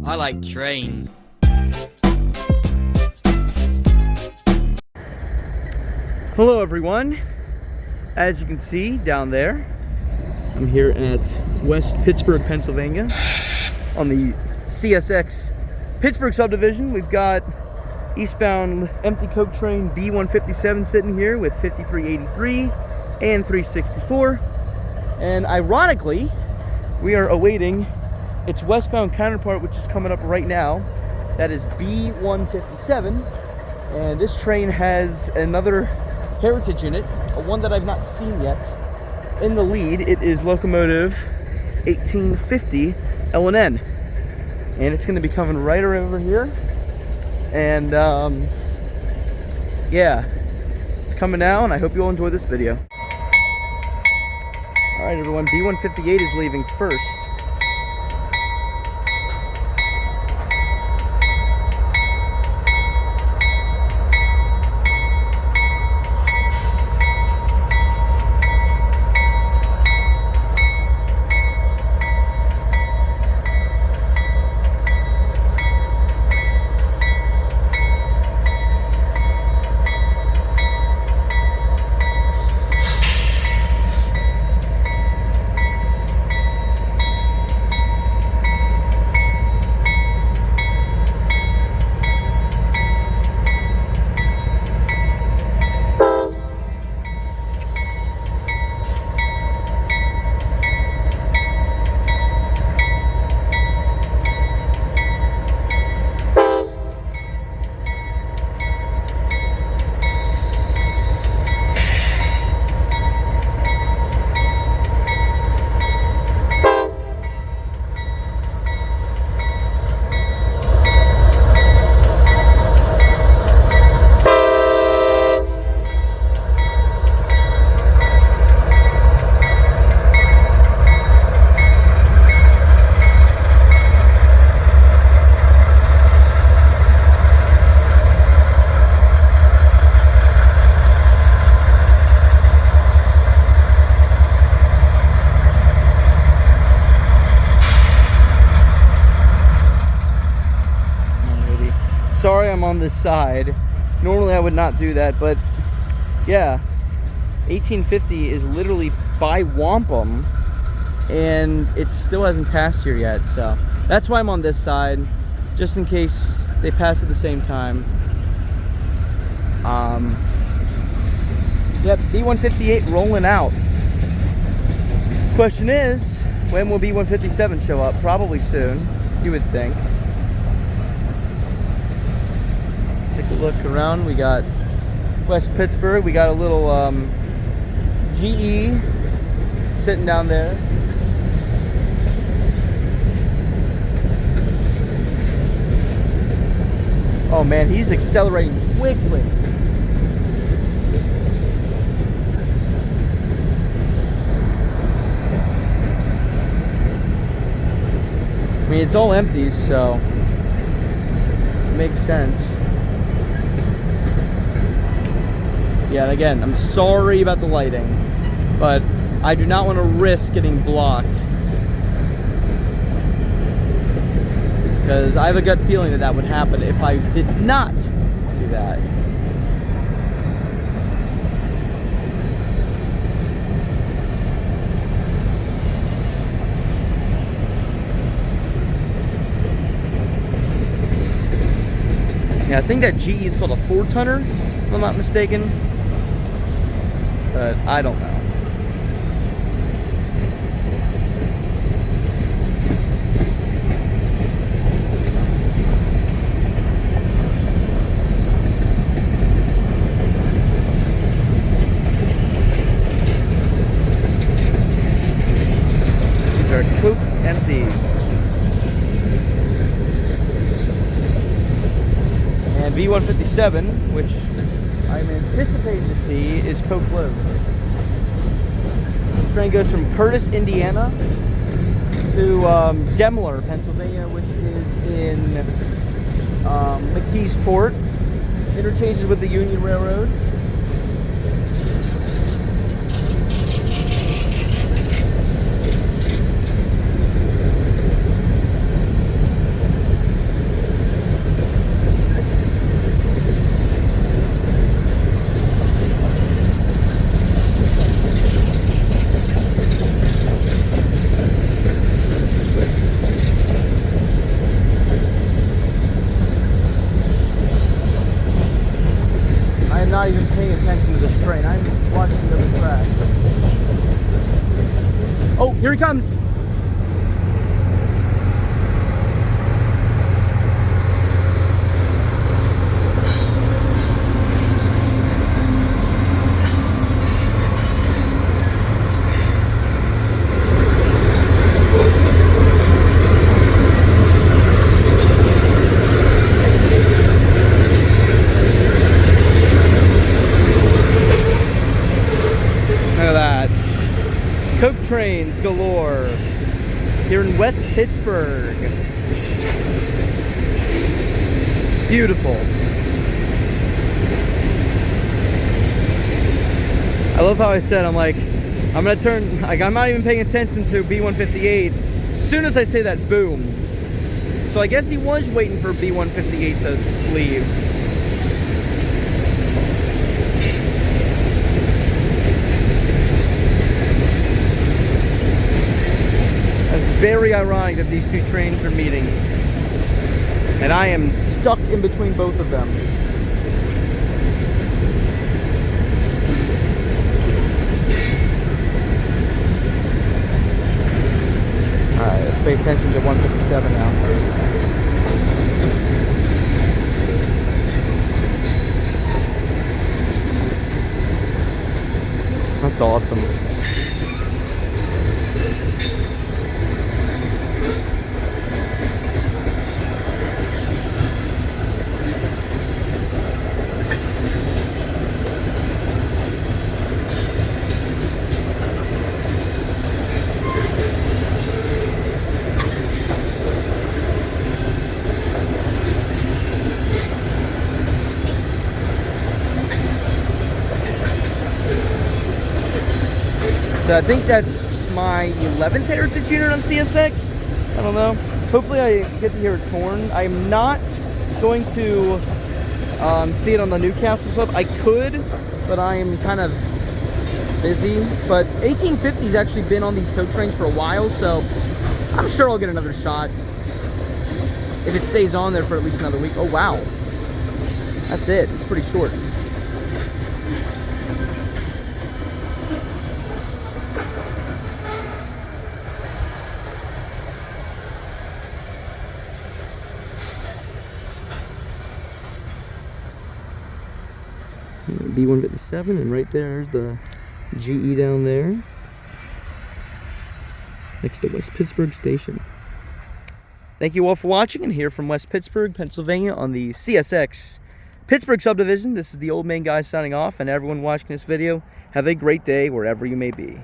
I like trains. Hello everyone. As you can see down there, I'm here at West Pittsburg, Pennsylvania on the CSX Pittsburgh subdivision. We've got eastbound empty coke train B157 sitting here with 5383 and 364. And ironically, we are awaiting its westbound counterpart, which is coming up right now. That is B157. And this train has another heritage unit, one that I've not seen yet. In the lead, it is Locomotive 1850 L&N. And it's going to be coming right over here. And yeah, it's coming now, and I hope you all enjoy this video. All right, everyone, B158 is leaving first. Sorry I'm on this side. Normally I would not do that, but yeah, 1850 is literally by Wampum, and it still hasn't passed here yet, so that's why I'm on this side, just in case they pass at the same time. Yep, B158 rolling out. Question is, when will B157 show up? Probably soon, you would think. Take a look around. We got West Pittsburgh. We got a little GE sitting down there. Oh man, he's accelerating quickly. I mean, it's all empty, so it makes sense. Yeah, and again, I'm sorry about the lighting, but I do not want to risk getting blocked, because I have a gut feeling that that would happen if I did not do that. Yeah, I think that GE is called a 4-tonner, if I'm not mistaken. But I don't know. These are coke empties. And B157, which I'm anticipating to see, is coke load. This train goes from Curtis, Indiana to Demmler, Pennsylvania, which is in McKeesport. Interchanges with the Union Railroad. he comes. Look at that. Coke trains galore here in West Pittsburg. Beautiful. I love how I said, I'm like, I'm gonna turn, like, I'm not even paying attention to B158. As soon as I say that, boom. So I guess he was waiting for B158 to leave. It's very ironic that these two trains are meeting, and I am stuck in between both of them. Alright, let's pay attention to 157 now. That's awesome. So I think that's my 11th Heritage unit on CSX. I don't know. Hopefully I get to hear its horn. I'm not going to see it on the Newcastle stuff. I could, but I'm kind of busy. But 1850's actually been on these coke trains for a while, so I'm sure I'll get another shot if it stays on there for at least another week. Oh wow, that's it. It's pretty short. B157, and right there's the GE down there next to West Pittsburg Station. Thank you all for watching, and here from West Pittsburg, Pennsylvania on the CSX Pittsburgh subdivision. This is the Old Man Guy signing off, and everyone watching this video, have a great day wherever you may be.